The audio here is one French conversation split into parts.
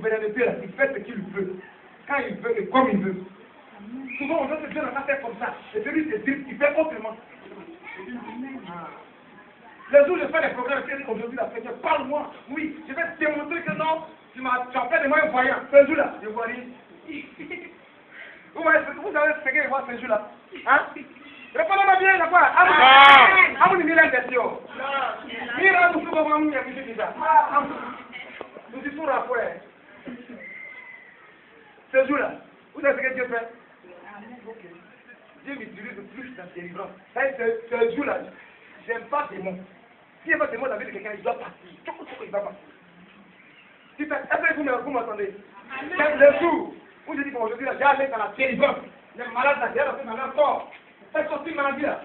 souveraineté, là, il fait ce qu'il veut, quand il veut et comme il veut. Souvent, on veut se dire, on a fait comme ça. Et celui qui dit, il fait autrement. Le jour où je fais des programmes, aujourd'hui, la Seigneur, parle-moi. Oui, je vais te démontrer que non, tu as fait de moi un voyant. Ce jour-là, je vois rien. Vous savez ce que je vois ce jour-là? Hein? Répondez-moi bien, la fois. Ah, vous n'avez pas question. Mira, vous pouvez voir, vous avez vu ça. Nous disons tout rapport. Ce jour-là, vous savez ce que Dieu fait? Dieu m'utilise le plus dans ses livres. Ce jour-là, j'aime pas des mots. Si il n'y a pas des mots dans la vie de quelqu'un, il doit partir. Il va partir. Est-ce que vous m'entendez? Le jour où je dis qu'aujourd'hui, j'ai allé dans la télévision, les malades, là, j'ai allé dans leur corps. Faites sortir une maladie là.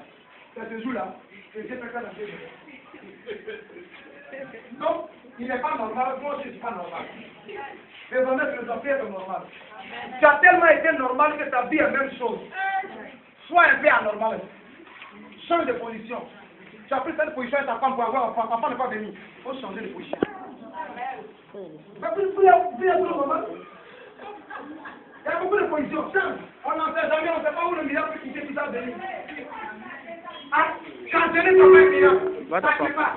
C'est ce jour-là. Et j'ai fait ça dans la télévision. Donc, il n'est pas normal, moi je ne suis pas normal. Désormais, philosophie est normal. Tu as tellement été normal que ta vie est la même chose. Sois un peu anormal. Change de position. Tu as pris cette position et ta femme pour avoir un enfant. Ta femme n'est pas venue. Il faut changer de position. Mais vous êtes normal. Il y a beaucoup de positions. On n'en sait jamais, on ne sait pas où le milliard peut quitter tout ça venir. Ah, quand je n'ai pas un milliard, ça ne vient pas.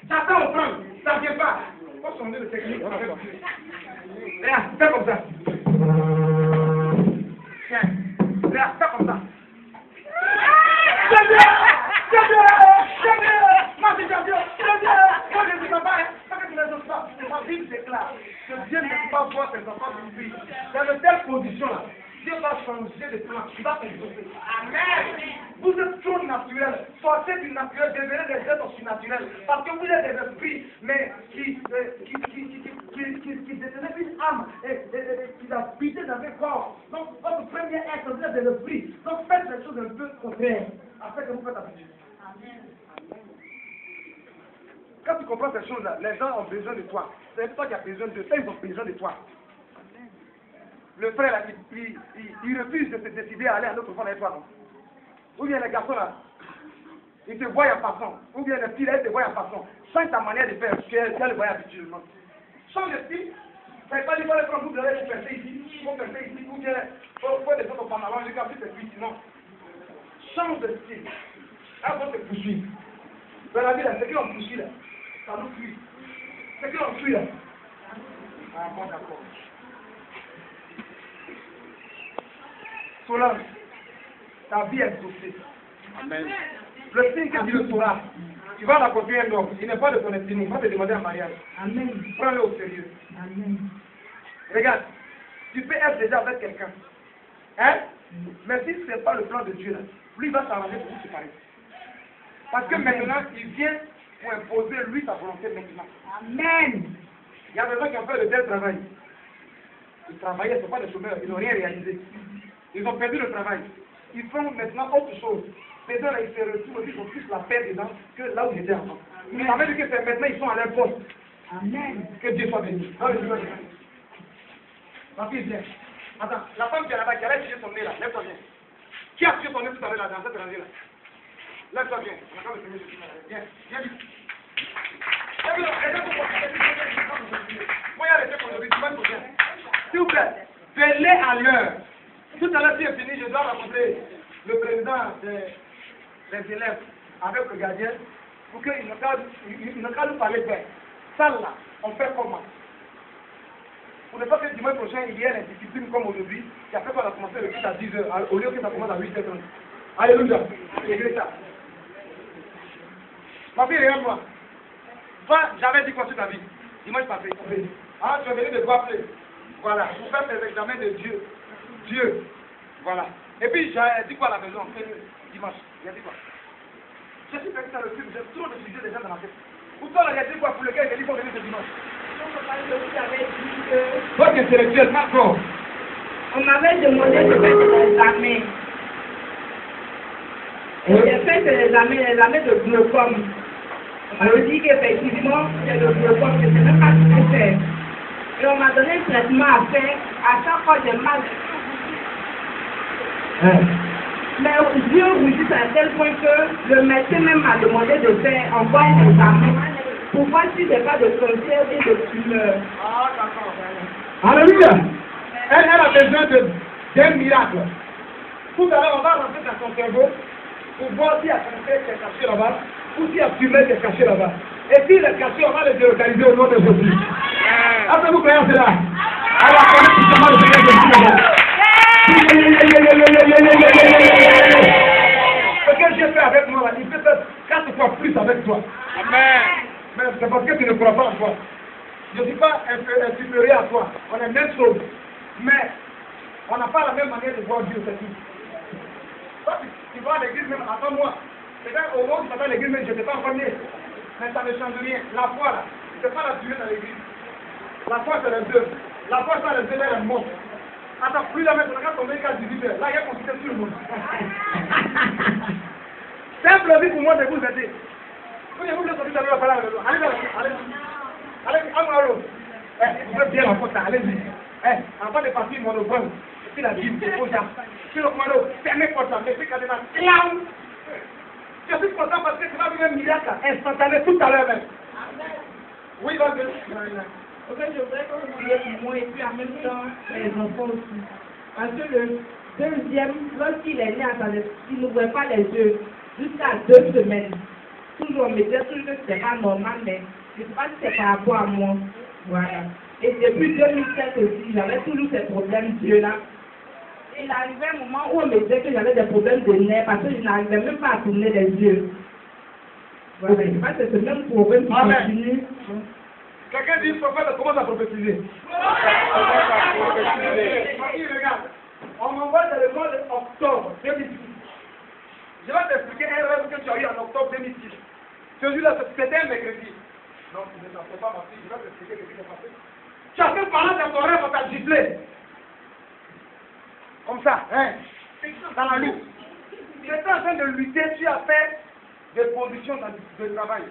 J'attends au prendre, ça ne vient pas. Il faut changer de technique. Regarde, fais comme ça. Tiens, regarde, fais comme ça. C'est bien, c'est bien, c'est bien. Moi, c'est bien, c'est bien. Moi, je ne dis pas, pas que tu ne sais pas. Ma Bible déclare que Dieu ne peut pas voir ses enfants souffrir. Dans de telles positions-là, Dieu va changer de plan. Il va exaucer. Amen. Vous êtes trop naturel. Sortez du naturel, devenez des êtres surnaturels. Parce que vous êtes des esprits, mais qui détenaient une âme et qui habitaient dans un corps. Donc, votre premier être, vous êtes de l'esprit. Donc, faites des choses un peu contraires, afin que vous faites habitude. Amen. Quand tu comprends ces choses-là, les gens ont besoin de toi. C'est toi qui as besoin de toi, ils ont besoin de toi. Le frère, là, il refuse de se décider à aller à l'autre fond avec toi, non? Ou bien les garçons, là, ils te voient en passant. Ou bien les filles, là, ils te voient en passant. Change ta manière de faire, tu as le voyage habituellement. Change de style. Ça ne veut pas dire qu'il faut prendre, vous allez faire ici, il faut faire ici, ou bien il faut des autres pantalons, jusqu'à ce que c'est cuit, sinon. Change de style. Là, il faut te poursuivre. Dans la vie, là, c'est qui l'on poursuit, là. Ça nous fuit. C'est qui l'on fuit, là. Ah, bon, d'accord. Solange, ta vie est exaucée. Amen. Le signe que Dieu saura, tu vas rencontrer un homme, il n'est pas de ton estime, il va te demander un mariage. Amen. Prends-le au sérieux. Amen. Regarde, tu peux être déjà avec quelqu'un. Hein? Mais si ce n'est pas le plan de Dieu, là, lui va s'arranger pour vous séparer. Parce que maintenant, il vient pour imposer lui sa volonté maintenant. Amen. Il y a des gens qui ont fait le tel travail. Ils travaillaient, ce ne sont pas des chômeurs, ils n'ont rien réalisé. Ils ont perdu le travail. Ils font maintenant autre chose. Ces gens-là, ils se retrouvent, ils ont plus la paix dedans que là où ils étaient avant. Ils savaient que c'est maintenant, ils sont à leur poste. Amen. Que Dieu soit béni. Ma fille, viens. Attends, la femme qui est là-bas, qui a tiré son nez là, lève-toi bien. Qui a tiré son nez tout à l'heure là, dans cette rangée là? Lève-toi bien. On a pas le premier. Viens, viens vite. Moi, il y a les pour aujourd'hui, tu vas te bien. S'il vous plaît, venez à l'heure. Tout à l'heure, si c'est fini, je dois rencontrer le président des élèves avec le gardien pour qu'il ne qu'à nous parler bien. Ça là, on fait comment? Pour ne pas que dimanche prochain, il y ait l'indiscipline comme aujourd'hui, et après, on va commencer le culte à 10h, au lieu que ça commence à 8h30. Alléluia. C'est ça. Ma fille, regarde-moi. Toi, j'avais dit quoi sur ta vie? Dimanche passé. Ah, tu es venu de quoi appeler? Voilà, pour faire tes examens de Dieu. Dieu. Voilà. Et puis, j'ai dit quoi à la maison? Dimanche. J'ai dit quoi? Je suis fait ça le film, j'ai trop de sujets déjà dans ma tête. Pour toi, là, j'ai dit quoi pour lequel j'ai dit qu'on venait ce dimanche? Votre intellectuel, Marco. On m'avait demandé de faire des examens. Et j'ai fait des examens de glaucome. On m'a dit qu'effectivement, c'est le glaucome, je ne sais même pas ce que c'est. Et on m'a donné un traitement à faire. À chaque fois, j'ai mal. Mais Dieu vous dit à tel point que le médecin même m'a demandé de faire encore un examen pour voir si j'ai pas de cancer et de tumeur. Ah, d'accord. Alléluia. Elle a besoin d'un miracle. Tout à l'heure, on va rentrer dans son cerveau pour voir si la cancer est cachée là-bas ou si la fumée est cachée là-bas. Et si le caché, on va le délocaliser au nom de Jésus. Après, vous croyez cela? Alors, on est tout le Seigneur Jésus. Ce que j'ai fait avec moi, là, il peut faire 4 fois plus avec toi. Amen. Mais c'est parce que tu ne crois pas en toi. Je ne suis pas supérieur à toi. On est même chose. Mais on n'a pas la même manière de voir Dieu, c'est tout. Toi, tu vas à l'église même, attends-moi. C'est-à-dire, au moment où tu vas à l'église même, je ne t'ai pas encore né. Mais ça ne change rien. La foi, là, c'est pas la durée dans l'église. La foi, c'est les deux. La foi, c'est les deux, elle monte. Attends, plus la mettre, regarde ton mec à 18 heures. Là, il y a consulté tout le monde. C'est un plaisir pour moi de vous aider. Vous voulez sortir de la parole. Allez, vous faites bien la faute, allez-y. Avant de partir, mon ouvre. Et puis la Bible, c'est faux, ça. Si le commando, fermez porte, mettez quand même un clown. Je suis content parce que tu vas vivre un miracle instantané tout à l'heure même. Oui, vas-y. En fait, je voudrais que vous priez pour moi et puis en même temps les enfants aussi. Parce que le deuxième, lorsqu'il est né à sa naissance, il n'ouvrait pas les yeux jusqu'à 2 semaines. Toujours, on me disait toujours que c'était pas normal, mais je ne sais pas si c'est par rapport à moi. Voilà. Et depuis 2007 aussi, j'avais toujours ces problèmes d'yeux-là. Il arrivait un moment où on me disait que j'avais des problèmes de nerfs parce que je n'arrivais même pas à tourner les yeux. Voilà. Je ne sais pas si c'est ce même problème qui continue. Quelqu'un dit, prophète, commence à prophétiser. Regarde, on m'envoie dans le mois d'octobre 2006. Je vais t'expliquer un rêve que tu as eu en octobre 2006. Celui-là, c'était un mercredi. Non, tu ne t'en fais pas, ma fille, je vais t'expliquer ce qui s'est passé. Tu as fait parler dans ton rêve, on t'a giflé. Comme ça, hein, dans la lutte. Tu étais en train de lutter, tu as fait des positions de travail.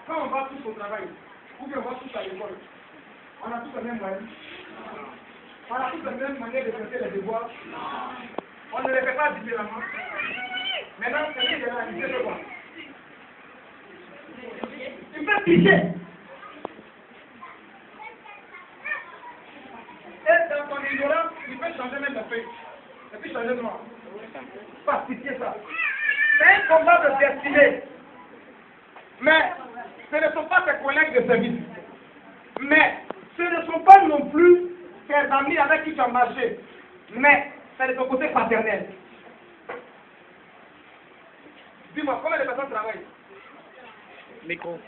Quand on va tous au travail, ou bien on va tous à l'école, on a tous la même moyen. On a tous la même manière de traiter les devoirs. On ne les fait pas différemment. Maintenant, c'est lui qui a réalisé de quoi? Il fait picher. Et dans ton ignorance, il peut changer même de feuille. Et puis changer de noir. Pas pitié ça. C'est un combat de destinée. Mais ce ne sont pas tes collègues de service. Mais ce ne sont pas non plus tes amis avec qui tu as marché. Mais c'est de ton côté paternel. Dis-moi, combien de personnes travaillent? Micro.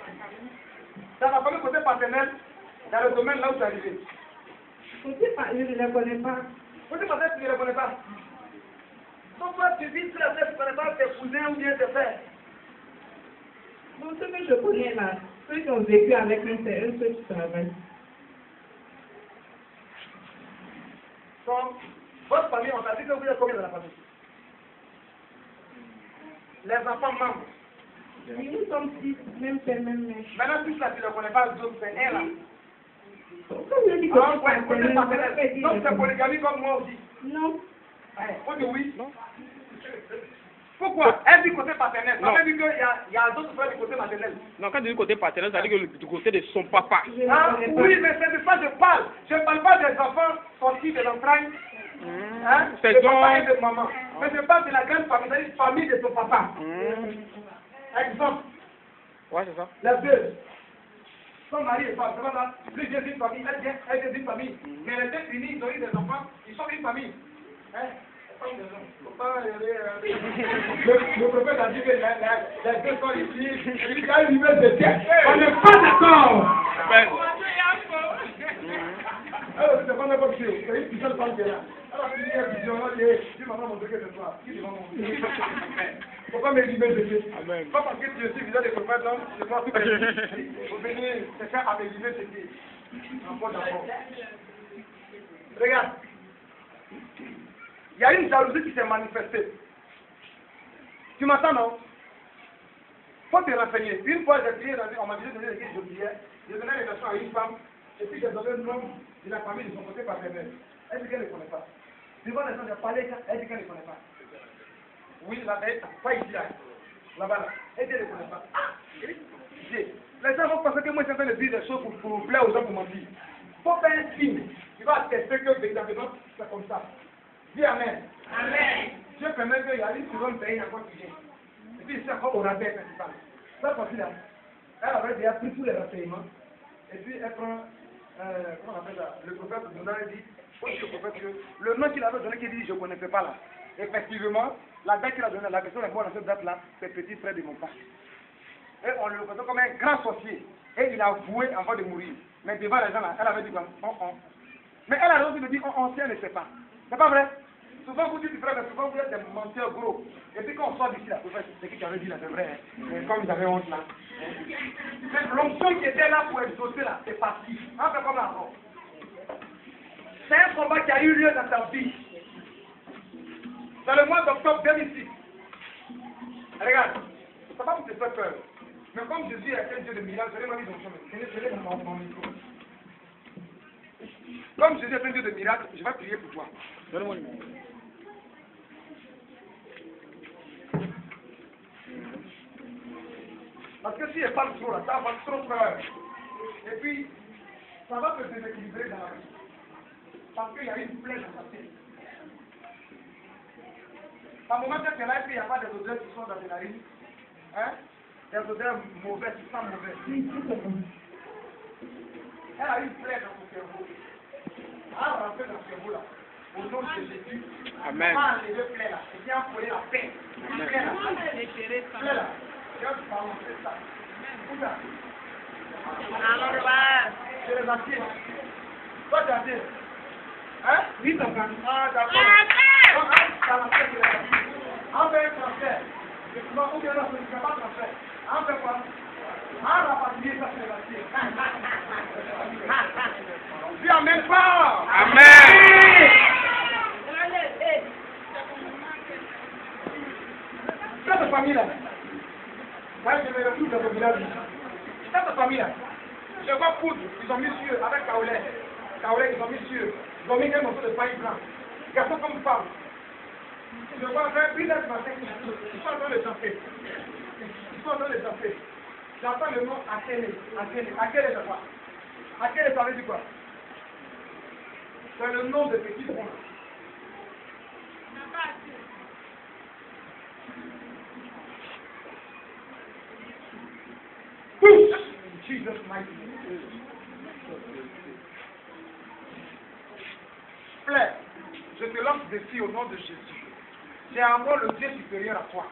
Ça va combien côté paternel dans le domaine là où tu es arrivé? Je ne les connais pas. Côté paternel, tu ne les connais pas. Donc toi, tu dis que tu ne connais pas tes cousins ou bien tes frères. Bon, ceux que je connais là, ceux qui ont vécu avec nous, c'est eux ceux qui travaillent. Donc, votre famille, on t'a dit que vous êtes combien dans la famille? Les enfants membres. Oui, nous sommes 6, même père, même mère. Maintenant, tout ça, tu ne le connais pas, d'autres, c'est un là. Pourquoi je dis que Ah, ouais, côté paternel. Donc, c'est polygamie comme moi aussi. Non. On dit oui. Non. Pourquoi? Elle dit côté paternel. Ça veut dire qu'il y a d'autres frères du côté maternel. Non, quand tu dis côté paternel, ça veut dire que du côté de son papa. Ah, oui, mais c'est de ça que je parle. Je ne parle pas des enfants sortis de l'entraille. Hein? C'est de donc... papa et de maman. Mais je parle de la grande famille, c'est-à-dire famille de ton papa. Exemple. Ouais, c'est ça. Les deux. Son mari et femme, c'est pas ça. Lui, j'ai une famille, elle est une famille. Mais les deux finis, ils ont eu des enfants, ils sont une famille. Hein? Le prophète a dit que les deux sont ici, il y a une nouvelle de terre. On n'est pas d'accord. Alors, c'est pas n'importe qui. C'est une puissante femme qui est là. Alors, tu dis qu'il y a une vision, dis maman, mon secret de toi. Qui dit maman, mon secret? Pourquoi me dire de Dieu? Pas parce que tu es visage de prophète, non? Je pense que vous venez quelqu'un à me dire ce qui est en bon d'abord. Regarde. Il y a une jalousie qui s'est manifestée. Tu m'entends, non? Faut te renseigner. Une fois, j'ai prié, on m'a dit de l'église, je priais. Je donnais les leçons à une femme, et puis j'ai donné le nom de la famille de son côté paternel. Elle dit qu'elle ne connaît pas. Devant les gens, j'ai parlé, elle dit qu'elle ne connaît pas. Oui, là-bas, pas ici, là. Là-bas, là. Elle dit qu'elle ne connaît pas. Ah! Les gens vont penser que moi, je suis en train de dire des choses pour plaire aux gens, pour mentir. Il faut faire un signe. Tu vas attester que véritablement, c'est comme ça. Dis Amen. Amen. Dieu permet qu'il y a une seconde pays encore qui vient. Et puis, c'est encore au rappel principal. Ça, facile, elle avait déjà pris tous les renseignements. Et puis, elle prend, comment on appelle ça, le prophète Donald dit, oui, le prophète, le nom qu'il avait donné, qu'il dit, je ne connaissais pas là. Effectivement, la date qu'il a donnée, la personne est morte dans cette date-là, c'est petit frère de mon père. Et on le représente comme un grand sorcier. Et il a avoué avant de mourir. Mais devant les gens là, elle avait dit comme on. Mais elle a aussi dit on si elle ne sait pas. C'est pas vrai? Souvent vous dites frère, mais souvent vous êtes des menteurs gros. Et puis quand on sort d'ici là, c'est qui avait dit là, c'est vrai. Hein? Mais comme ils avaient honte là. L'onction qui était là pour exaucer là, c'est parti. On fait comme là. C'est un combat qui a eu lieu dans ta vie. Dans le mois d'octobre 2006. Regarde, ça va vous faire peur. Mais comme Jésus est un Dieu de miracles, je l'ai mis dans mon micro. Comme Jésus est un Dieu de miracles, je vais prier pour toi. Donne-moi le numéro. Parce que si elle parle trop là, ça va trop peur. Et puis, ça va te déséquilibrer dans la vie. Parce qu'il y a une plaie dans ta tête. Par moment que tu es là, et puis il n'y a pas des odeurs qui sont dans tes narines. Hein? Des odeurs mauvaises, qui sont mauvaises. Elle a une plaie dans son cerveau. Elle a rentré dans son cerveau là. Au nom de Jésus. Amen. Pas les deux plaies là. Et bien envoyer la paix. Amen. Plaie là. Plaie là. Viens balancer ça. Où ça? Je les assieds. Toi tu assieds. Hein? Oui, papa. Ah, d'accord. Donc, dans la tête, je les assieds. On fait un transfert. Ou bien non, je ne fais pas transfert. On fait quoi? On rapatrie ça sur les assieds. Dis Amen pas. Amen. Cette famille-là, je me retrouve dans le village. Cette famille-là, je vois poudre, ils ont mis sur avec Kaolé. Kaolé, ils ont mis sur. Ils ont mis un morceau de paille blanc. Garçon comme femme. Je vois faire une heure du matin, ils sont en train de chanter. Ils sont en train de chanter. J'entends le nom Akele. Akele, c'est quoi? Akele, ça veut dire quoi? C'est le nom de petit front. Jesus mighty name. Frère, je te lance défi au nom de Jésus. C'est à moi le Dieu supérieur à toi.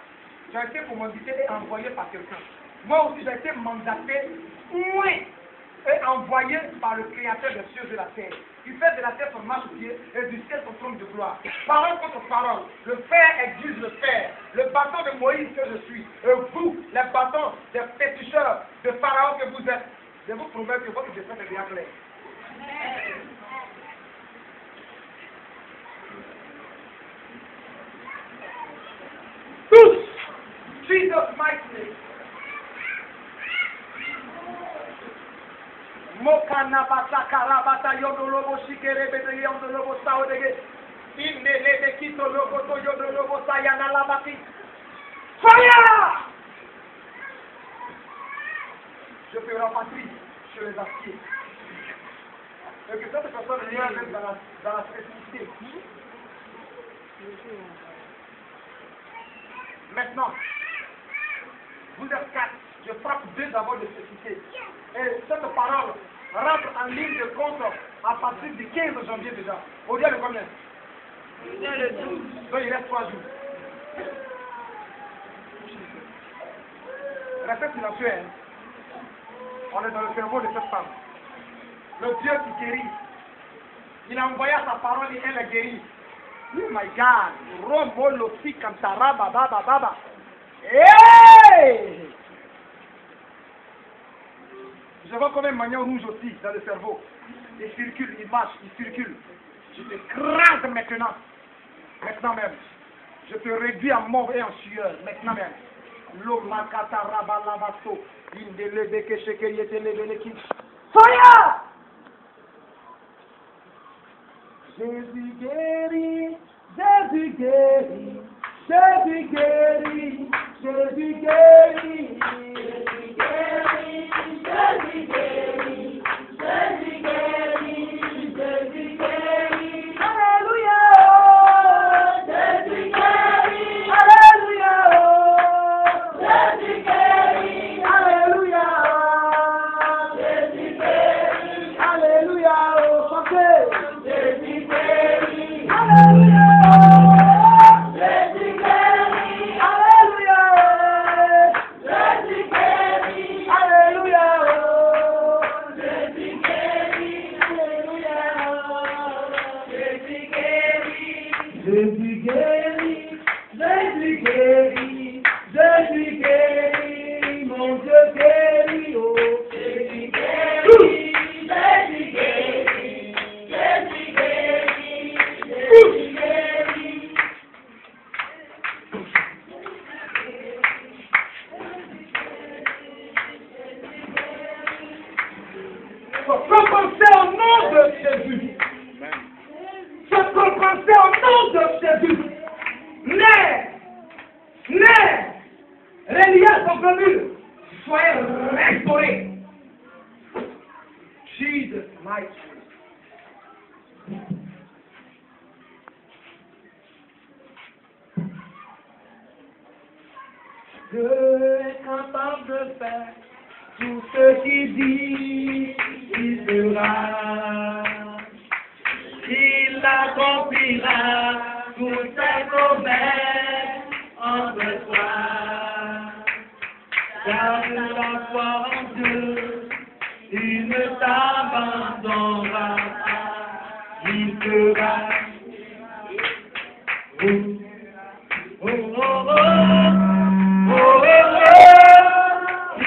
Tu as été commandité et envoyé par quelqu'un. Moi aussi, j'ai été mandaté, oui, et envoyé par le Créateur des cieux et de la terre. Il fait de la terre son marche-pied et du ciel son trône de gloire. Parole contre parole. Le Père exige le Père. Le bâton de Moïse que je suis. Et vous, les bâtons des péticheurs de Pharaon que vous êtes. Je vous promets que votre destin est bien clair. Tous! Jesus mighty name. Mokana bata karabata yodolobo shikere bete yodolobo saodege. Indelebe kito logoto yodolobo sayana labati. Fire! Je fais rapatrie sur les aciers. Et que cette personne vient même dans la spécificité. Maintenant, vous êtes quatre. Je frappe deux d'abord de spécificité. Et cette parole rentre en ligne de compte à partir du 15 janvier déjà. Au dia de combien? Le 12. Donc il reste 3 jours. Restez silencieux. Hein? On est dans le cerveau de cette femme. Le Dieu qui guérit. Il a envoyé sa parole et elle est guérie. Oh my God. Romolo si kantara baba baba. Hey! Je vois comme un magnon rouge aussi dans le cerveau. Il circule, il marche, il circule. Je te crase maintenant. Maintenant même. Je te réduis en mort et en sueur. Maintenant même. Lomakata rabalabato. Indelebeke shekeriete lebeleki. Fire! Jésus guérit, Jésus guérit, Jésus guérit, Jésus guérit, Jésus guérit, Jésus guérit, Jésus guérit, Jésus guérit. Alléluia, Jésus guérit, Alléluia, Jésus guérit, Alléluia, Jésus guérit, Alléluia, chantez, Jésus guérit, Alléluia. Jésus guérit, Jésus guérit, Jésus guérit, mon Dieu guérit, oh. Jésus guérit, Jésus guérit, Jésus guérit, Jésus guérit. Propensez au nom de Jésus. Se propensez au nom de Jésus. Les liens sont venus. Soyez restaurés. Jesus, my Dieu est capable de faire tout ce qu'il dit, il fera. Il accomplira toutes ses promesses en toi. Garde la foi en Dieu, il ne t'abandonnera pas, il fera. Oh, oh, oh, oh, oh, oh, oh,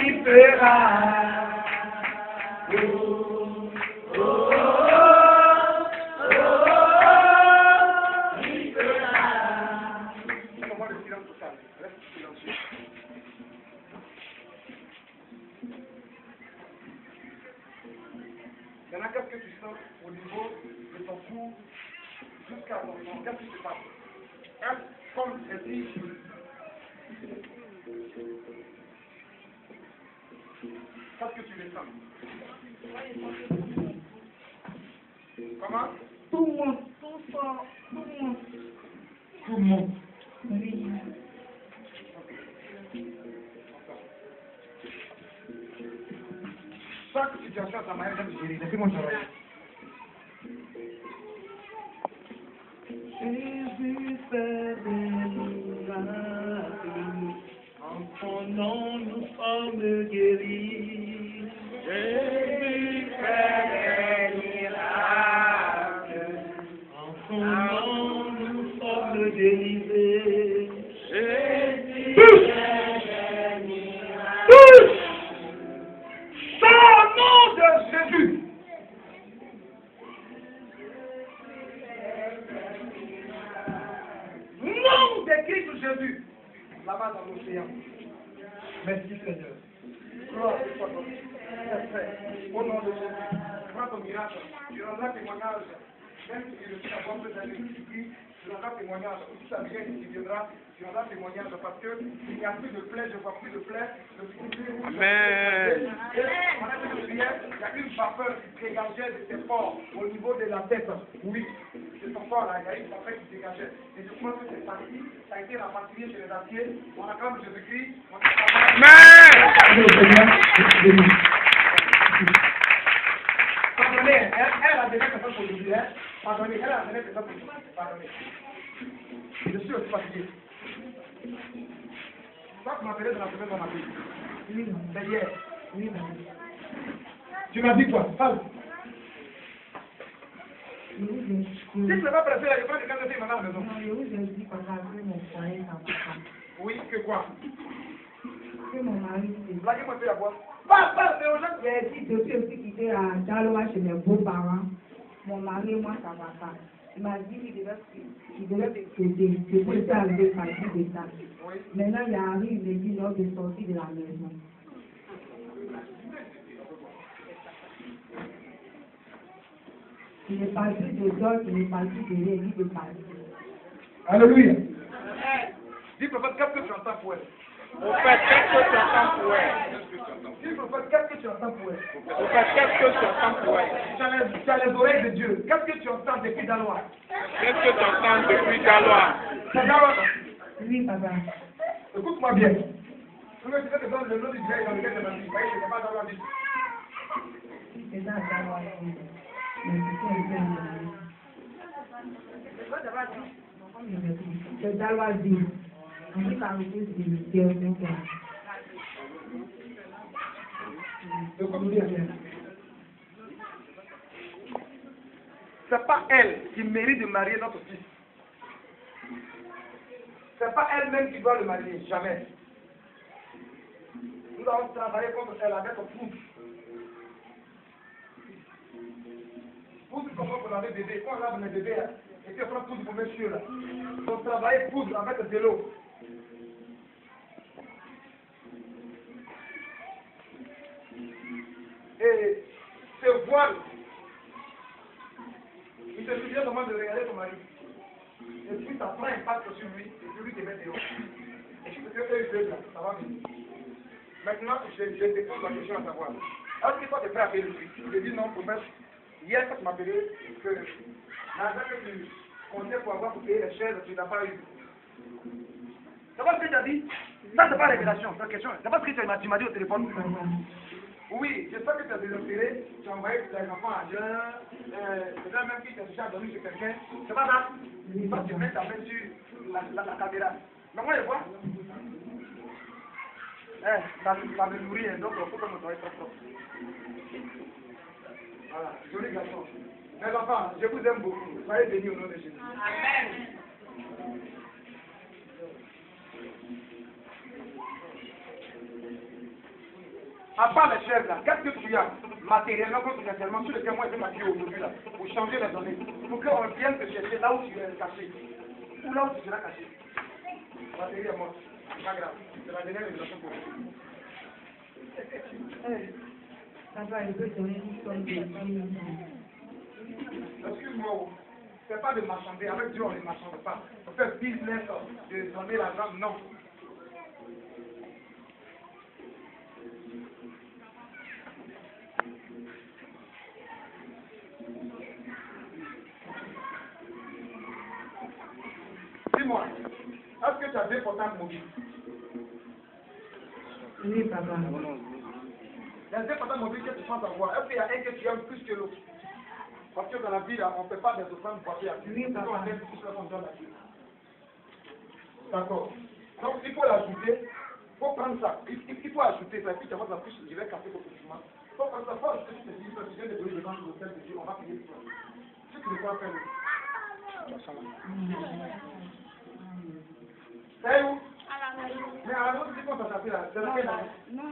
il fera. Maintenant, qu'est-ce que tu sens au niveau de ton cou jusqu'à ton sang? Qu'est-ce qui se passe? Est-ce comme si... Qu'est-ce que tu les sens? Comment? Tout le monde. Tout fort. Tout le monde. Tout le monde. Oui. Chaque situation a sa manière de gérer. Laissez-moi travailler. Jésus fait des miracles. En son nom, nous sommes guéris. Jésus fait des miracles. En son nom, nous sommes délivrés. Jésus fait des miracles. Au nom de Jésus. Nom de Christ Jésus. Là-bas dans l'océan. Merci Seigneur. Gloire à toi. Au nom de Jésus. Prends ton miracle. Tu rendras témoignage. Même si je suis à bonne d'années, tu pries, tu rendras témoignage. Si ça vient, tu viendras, tu rendras témoignage parce que il n'y a plus de plaie, je vois plus de plaie. Amen. Il y a une vapeur qui dégageait de tes pores au niveau de la tête. Oui, c'est ton corps là, il y a une vapeur qui dégageait. Et je pense que c'est parti, ça a été rapatrié chez les aciers. On acclame Jésus-Christ. Amen. Pardonnez, elle a déjà fait ça pour aujourd'hui. Pardonnez, elle a déjà fait ça pour aujourd'hui. Pardonnez. Je suis aussi fatigué. Toi, tu m'appelais de la semaine dans ma vie. Oui, c'est hier. Oui, tu m'as dit quoi? Parle. Si tu ne veux pas presser là, je pense que quand je suis maintenant à la maison. Non, je vous ai dit qu'on a vu mon foyer dans le camp. Oui, que quoi? Que mon mari s'est Blaguez-moi un peu à quoi? Parle, mais aux gens. j'ai dit depuis aussi quitté à Daloa chez mes beaux-parents. Mon mari et moi, ça va pas. Il m'a dit qu'il devait t'aider. Je peux pas arriver par de ça. Maintenant, il arrive, il dit lors de sortir de la maison. Il est parti de Georges, il est parti de Lévi de Paris. Alléluia. Dis prophète, qu'est-ce que tu entends pour elle? Prophète, qu'est-ce que tu entends pour elle? Dis prophète, qu'est-ce que tu entends pour elle? Prophète, qu'est-ce que tu entends pour elle? Tu as les oreilles de Dieu. Qu'est-ce que tu entends depuis Dalois? Qu'est-ce que tu entends depuis Galois? C'est Dalois. Oui, papa. Écoute-moi bien. Je veux te donner le nom du Dieu dans lequel je m'habille. Vous voyez, je n'ai pas Dalois dit. C'est ça, Dalois. Mais c'est Dalois dit. On dit par le plus de Dieu. C'est pas elle qui mérite de marier notre fils. C'est pas elle-même qui doit le marier, jamais. Nous avons travaillé contre elle avec Poudre. Poudre, comment on avait bébé, quand on a mes bébés, et puis on prend Poudre pour monsieur là. On travaillait Poudre avec de l'eau. Et ce voile, il te suffit seulement de regarder ton mari. Et puis ça prend un impact sur lui, et sur lui qui met dehors. Et je peux te faire là, ça va venir. Maintenant, je te pose la question à savoir. Est-ce que toi tu es prêt à payer le prix? Je dis non, prophète. Hier, quand tu m'as appelé, que l'argent que tu comptais pour avoir pour payer les chaises, tu n'as pas eu. C'est pas ce que tu as dit? Ça, c'est pas révélation, c'est la question. C'est pas ce que tu m'as dit au téléphone. Oui, je sais que tu as désespéré, tu as envoyé tes enfants à jeun, c'est la même fille qui a déjà dormi chez quelqu'un. C'est pas ça? Il faut que tu mettes ta main sur la caméra. Mais moi, je vois. Ça me nourrit, donc il faut que je me sois propre. Voilà, joli garçon. Mes enfants, je vous aime beaucoup. Soyez bénis au nom de Jésus. Amen. À part les chaises là, qu'est-ce que tu as matériellement, potentiellement, sur lequel moi je vais m'appuyer aujourd'hui là, pour changer les données, pour qu'on vienne te chercher là où tu es caché, ou là où tu seras caché. La batterie est morte, c'est pas grave, c'est la dernière révélation pour vous. Papa, il peut donner une somme de 100 000 francs. Excuse-moi, c'est pas de marchander, avec Dieu on ne marchande pas. On fait business de donner l'argent, non. Dis-moi, est-ce que tu as deux portables mobiles? Oui, papa. Les deux portables mobiles que tu penses avoir, est-ce qu'il y a un que tu aimes plus que l'autre? Parce que dans la vie, là, on ne fait pas des offrandes boitées à Dieu. Oui, papa. On aime tout ce qu'on donne à Dieu. D'accord. Donc, il faut l'ajouter. Il faut prendre ça. Il faut ajouter ça. Et puis, tu vas la plus, je vais casser votre document. Il faut prendre ça. Il faut ajouter ce que tu viens de donner devant l'hôtel de Dieu. On va payer pour ça. Si tu ne peux pas faire, c'est où? Mais à la maison, tu peux pas là. C'est la peine. Non.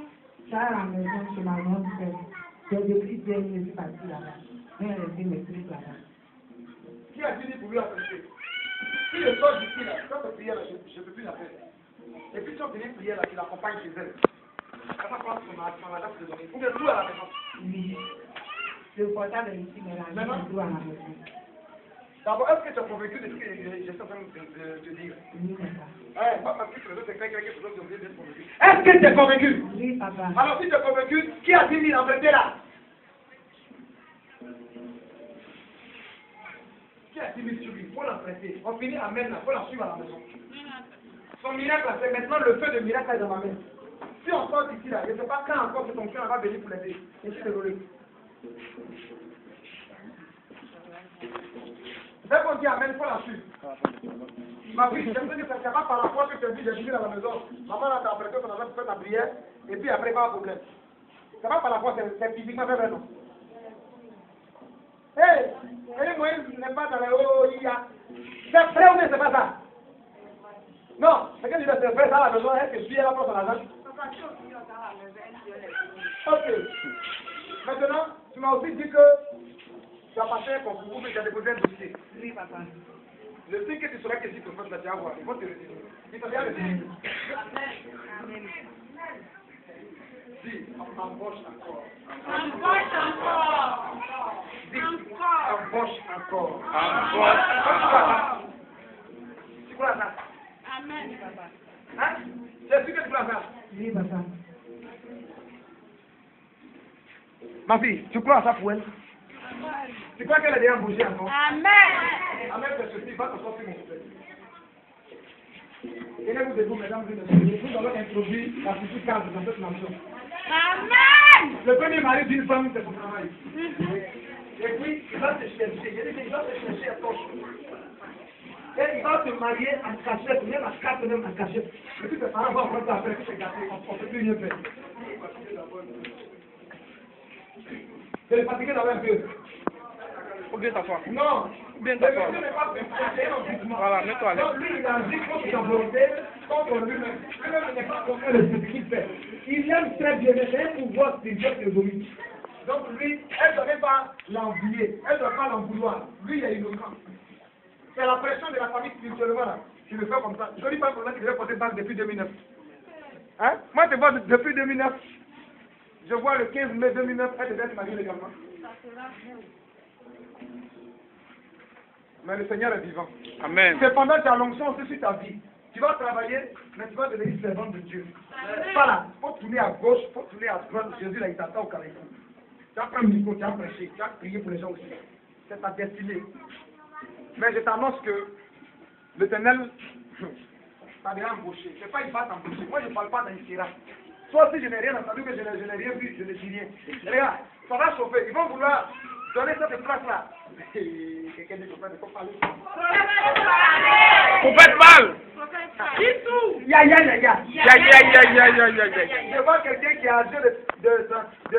Ça à la maison, chez ma grande sœur. J'ai depuis 2 minutes, je suis partie là-bas. Elle a laissé mes trucs là-bas. Qui a fini pour lui apprêter? Si je sors d'ici là, quand tu prières là, je ne peux plus la faire. Et puis si on finit prière là, tu l'accompagnes chez elle. Ça va prendre son argent de donner. Ou bien tout à la maison. Oui. Le portable est ici, mais la maison est tout à la maison. D'abord, est-ce que tu es convaincu de ce que j'essaie en train de te dire? Oui, papa. Pas parce que les autres c'est quelqu'un qui est besoin d'être convaincu. Est-ce que tu es convaincu? Oui, papa. Alors si tu es convaincu, qui a 10 000 empruntés là? Qui a 10 000 sur lui? Il faut l'emprunter. On finit à main là, il faut la suivre à la maison. Son miracle, c'est maintenant le feu de miracle est dans ma main. Si on sort d'ici là, je ne sais pas quand encore que ton cœur va venir pour l'aider. Je suis désolé. Dès qu'on dit amen, il faut la suivre. Ma fille, j'aime que ça ne pas par la foi que tu as dit, j'ai venu à la maison. Maman a apprêté ton argent pour faire ta prière, et puis après, pas de problème. C'est pas par la foi, c'est physiquement fait, non. Hé, moi, je n'aime pas dans les hauts, il y a. C'est vrai ou bien c'est pas ça? Non, c'est que je vais faire ça à la maison, est-ce que je suis là pour son argent? Ok. Maintenant, tu m'as aussi dit que tu as passé un concours, mais tu as déposé un dossier. Oui, papa. Le signe que tu sauras que si tu fais, tu vas voir. Ils vont te le dire. Ils te regardent le dire. Amen. Dis, embauche encore. Embauche encore. Dis, Encore. embauche encore. Encore. Tu crois ça? Amen, papa. crois à ça? Oui, papa. Ma fille, tu crois à ça pour elle? Tu crois qu'elle est déjà bougée encore? Amen. Amen, c'est ceci, va te sortir mon frère. Élève-vous debout, mesdames et messieurs. Nous allons introduire la petite case dans cette nation. Amen. Le premier mari d'une femme, c'est son travail. Et puis, il va se chercher. Il va se chercher à torche. Et il va se marier en cachette, même à 4, même en cachette. Et puis, tes parents vont prendre ça après, c'est gâté. On ne peut plus rien faire. Je vais fatiguer d'avoir un peu. Faut bien t'asseoir. Non. Bien t'asseoir. Voilà, mets-toi à l'aise. Donc, lui, il agit contre sa volonté, contre lui-même. Lui-même, il n'est pas contre ce qu'il fait. Il aime très bien, mais c'est un pouvoir spirituel qui le domine. Donc, lui, elle ne devait pas l'envier, elle ne doit pas l'en vouloir. Lui, il est innocent. C'est la pression de la famille spirituellement, là. Tu le fais comme ça. Je ne dis pas pour ça qu'il devait porter bague depuis 2009. Hein? Moi, je vois depuis 2009. Je vois le 15 mai 2009, elle devait être mariée légalement. Mais le Seigneur est vivant. Amen. Cependant, tu as l'onction aussi sur ta vie. Tu vas travailler, mais tu vas devenir servante de Dieu. Voilà, il faut tourner à gauche, il faut tourner à droite. Jésus, là, il t'attend au carrefour. Tu as pris le micro, tu as prêché, tu as prié pour les gens aussi. C'est ta destinée. Mais je t'annonce que l'Éternel t'a déjà embauché. Ce n'est pas il va t'embaucher. Moi, je ne parle pas d'un Syrah. Soit si je n'ai rien entendu, que je n'ai rien vu, je ne dis rien. Regarde, ça va chauffer. Ils vont vouloir donner cette place-là. Quelqu'un dit qu'on ne peut pas parler. Vous faites mal. Ya. Ya. Je vois quelqu'un qui a âgé de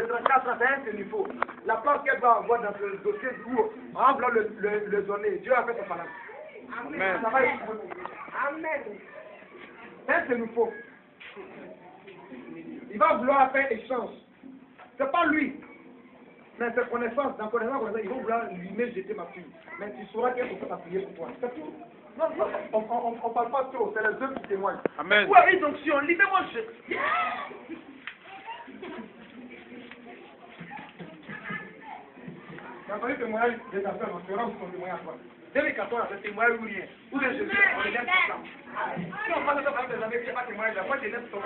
34 ans, c'est il faut. La place qu'elle va avoir dans le dossier où on va le donner. Dieu a fait son parole. Amen. Ça va être Amen. C'est il nous faut. Il va vouloir faire échange. C'est pas lui. Mais c'est connaissance. Dans connaissance, ils vont vouloir lui jeter ma fille. Mais tu sauras qu'elle peut pas prier pour toi. C'est tout. Non, on ne parle pas trop. C'est les deux qui témoignent. Amen. Où est l'onction? Libérez-moi. J'ai entendu le témoignage des affaires, on se rend son témoignage à toi. 2014, c'est témoignage ou rien. Où est Jésus? On les laisse tout ça. Si on parle de ça des années, il n'y a pas de témoignage là. Moi, je laisse tout ça.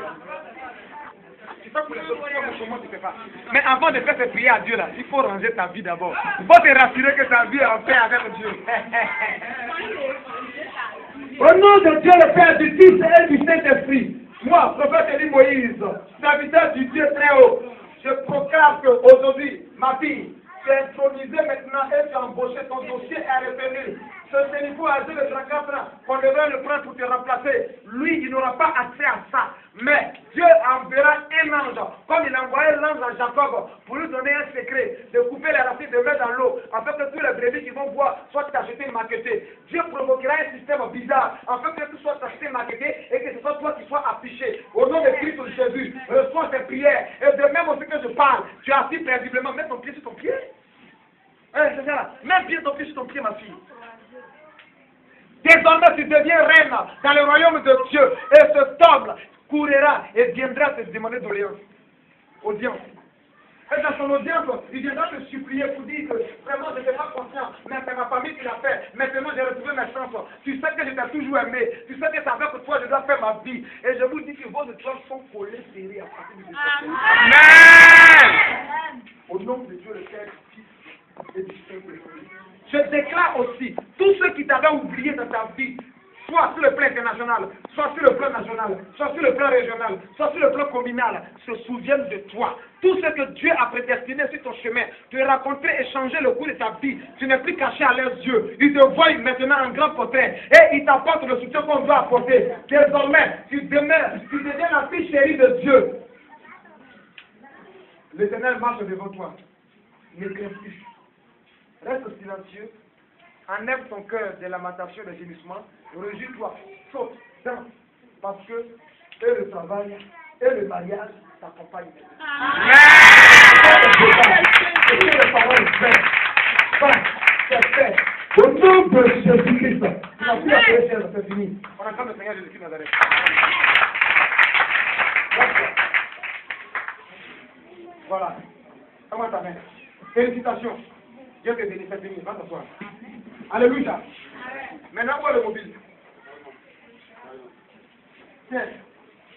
Tu fais pour les autres, comment tu fais pas. Mais avant de faire cette prière à Dieu là, il faut ranger ta vie d'abord. Il faut te rassurer que ta vie est en paix avec Dieu. Au nom de Dieu le Père, du Fils et du Saint-Esprit, moi, prophète Élie Moïse, serviteur du Dieu très haut, je proclame qu'aujourd'hui, ma fille, tu es intronisée maintenant et tu as embauché, ton dossier est révélé. Ce Sénifou âgé de 34 ans, qu'on devrait le prendre pour te remplacer. Lui, il n'aura pas accès à ça. Mais Dieu enverra un ange, comme il a envoyé l'ange à Jacob, pour lui donner un secret, de couper les racines, de mettre dans l'eau, afin que tous les brebis qui vont boire soient achetés et maquettés. Dieu provoquera un système bizarre, afin que tout soit acheté et maquetté, et que ce soit toi qui sois affiché. Au nom de Christ Jésus, reçois tes prières. Et de même aussi que je parle, tu as assis paisiblement, mets ton pied sur ton pied. C'est ça. Mets bien ton pied sur ton pied, ma fille. Désormais, tu deviens reine dans le royaume de Dieu. Et cet homme courira et viendra te demander audience. Et dans son audience, il viendra te supplier pour dire que vraiment je n'étais pas conscient, mais c'est ma famille qui l'a fait. Maintenant j'ai retrouvé mes chances. Tu sais que je t'ai toujours aimé. Tu sais que c'est avec toi je dois faire ma vie. Et je vous dis que vos étoiles sont collées serrées à partir de ce Amen. Au nom de Dieu le Père, du Fils et du Saint-Esprit. Je déclare aussi, tous ceux qui t'avaient oublié dans ta vie, soit sur le plan international, soit sur le plan national, soit sur le plan régional, soit sur le plan communal, se souviennent de toi. Tout ce que Dieu a prédestiné sur ton chemin, te raconter et changer le cours de ta vie, tu n'es plus caché à leurs yeux. Ils te voient maintenant en grand portrait et ils t'apportent le soutien qu'on doit apporter. Désormais, tu deviens la fille chérie de Dieu. L'Éternel marche devant toi. Ne crains plus. Reste silencieux, enlève ton cœur de lamentation et de gémissement, réjouis-toi, saute, danse, parce que et le travail et le mariage t'accompagnent. Et que les paroles viennent. C'est fait. Au nom de Jésus-Christ, tu n'as plus à faire, c'est fini. On entend le Seigneur Jésus-Christ Nazareth. Voilà. Comment ta main? Félicitations. Dieu te bénisse, c'est fini. Va t'asseoir. Alléluia. Maintenant, vois le mobile. Tiens.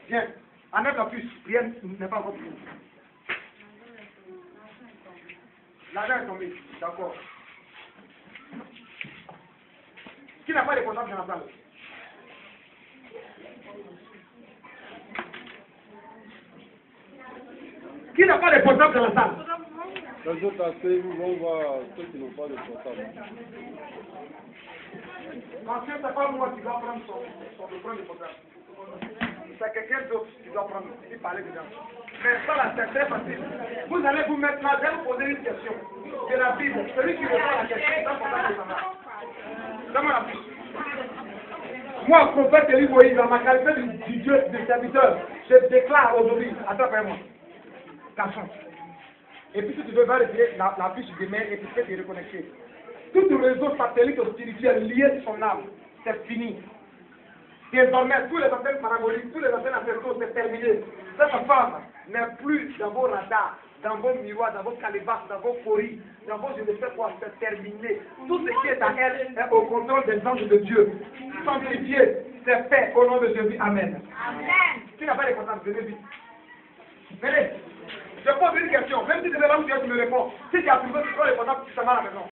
Viens. Enlève la puce. Rien n'est pas encore fini. L'argent est tombé. D'accord. Qui n'a pas de portable dans la salle? Qui n'a pas de portable dans la salle? Les autres aspects, vont voir ceux qui n'ont pas de portable. Parce que c'est pas moi qui dois prendre son portable. C'est quelqu'un d'autre qui doit prendre, qui parler dedans. Mais ça là, c'est très facile. Vous allez vous mettre là, je vais vous poser une question. C'est la Bible. Celui qui répond à la question, c'est important de savoir. Donne-moi la fiche. Moi, prophète Élie Moïse, dans ma qualité du Dieu, du serviteur, je déclare aujourd'hui, attrapez-moi, garçon. Et puis si tu veux vérifier la fiche de mail et tu peux te reconnecter. Tout le réseau satellite spirituel lié sur son âme, c'est fini. Désormais, tous les antennes paraboliques, tous les antennes ancestros, c'est terminé. Cette femme n'est plus dans vos radars, dans vos miroirs, dans vos calibasses, dans vos fories, dans vos je ne sais quoi, c'est terminé. Tout ce qui est à elle est au contrôle des anges de Dieu. Sanctifié, c'est fait au nom de Jésus. Amen. Amen. Tu n'as pas de contact, venez vite. Venez. Je pose une question, même si tu es là où tu me réponds. Si tu as trouvé, tu prends les contacts, tu t'en vas à la maison.